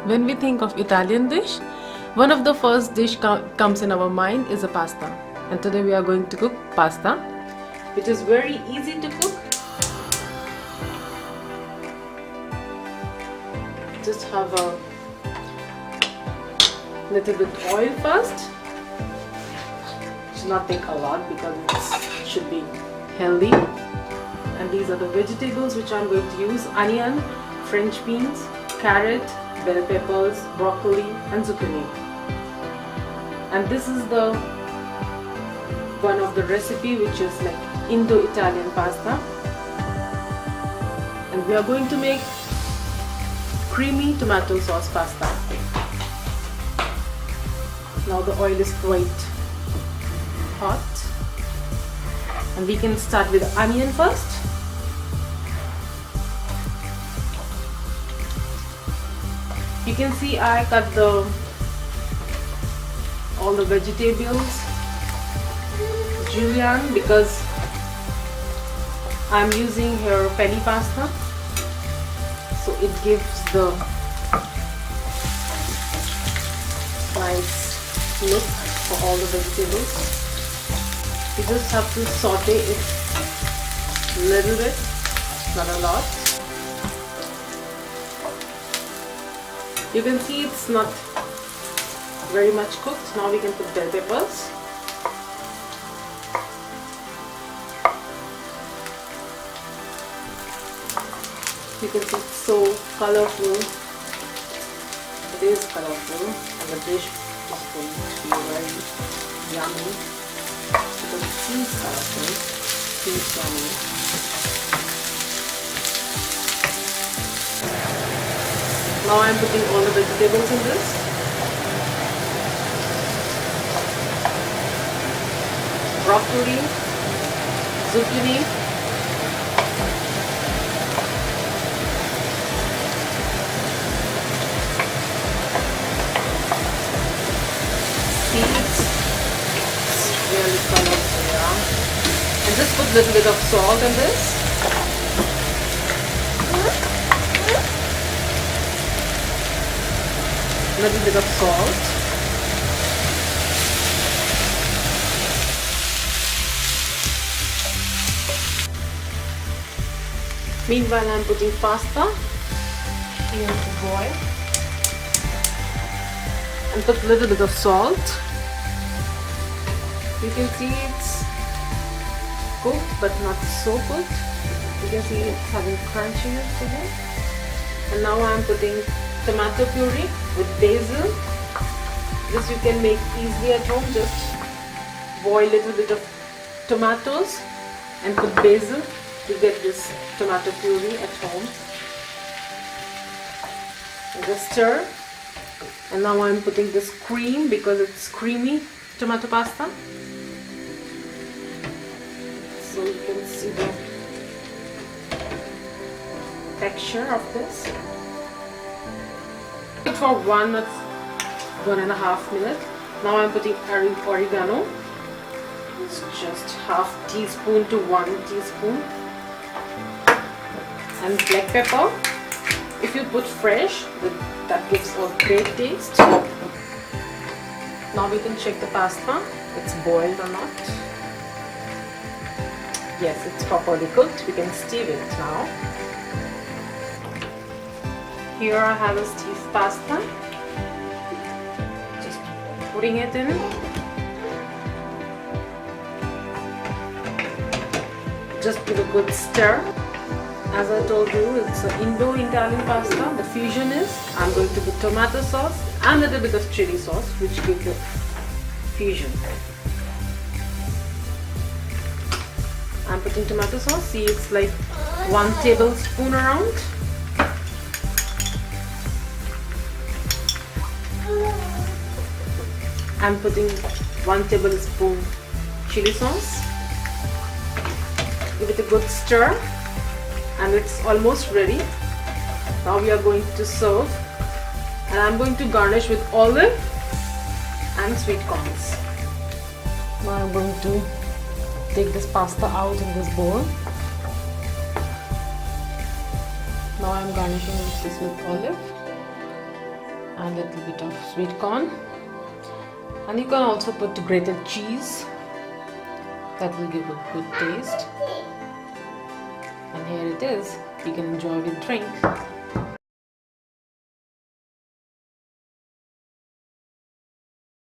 When we think of Italian dish, one of the first dish comes in our mind is a pasta. And today we are going to cook pasta, which is very easy to cook. Just have a little bit oil first. Should not take a lot because it should be healthy. And these are the vegetables which I'm going to use: onion, French beans, carrot, bell peppers, broccoli and zucchini. And this is the one of the recipe which is like Indo-Italian pasta. And we are going to make creamy tomato sauce pasta. Now the oil is quite hot. And we can start with the onion first. You can see I cut all the vegetables julienne because I'm using here penne pasta, so it gives the nice look for all the vegetables. You just have to saute it a little bit, not a lot. You can see it's not very much cooked. Now we can put bell peppers. You can see it's so colorful. It is colorful and the dish is going to be very yummy because it seems colorful, it seems yummy. Now I am putting all the vegetables in this. Broccoli, zucchini, seeds, it's really colorful, yeah. And just put a little bit of salt in this. Little bit of salt. Meanwhile, I am putting pasta here to boil and put a little bit of salt. You can see it's cooked but not so cooked. You can see it's having crunchiness to it. And now I am putting tomato puree with basil. This you can make easily at home. Just boil a little bit of tomatoes and put basil to get this tomato puree at home. And just stir. And now I'm putting this cream because it's creamy tomato pasta. So you can see the texture of this. For 1.5 minutes. Now I'm putting oregano. It's just half teaspoon to 1 teaspoon. And black pepper. If you put fresh, that gives a great taste. Now we can check the pasta. It's boiled or not. Yes, it's properly cooked. We can steam it now. Here I have a steamed pasta. Just putting it in. Just give a good stir. As I told you, it's an Indo-Italian pasta. The fusion is I'm going to put tomato sauce and a little bit of chili sauce, which gives the fusion. I'm putting tomato sauce. See, it's like 1 tablespoon around. I'm putting 1 tablespoon chili sauce. Give it a good stir and it's almost ready. Now we are going to serve and I'm going to garnish with olive and sweet corns. Now I'm going to take this pasta out in this bowl. Now I am garnishing this with olive. and a little bit of sweet corn, and you can also put grated cheese. That will give a good taste. And here it is. You can enjoy with drink.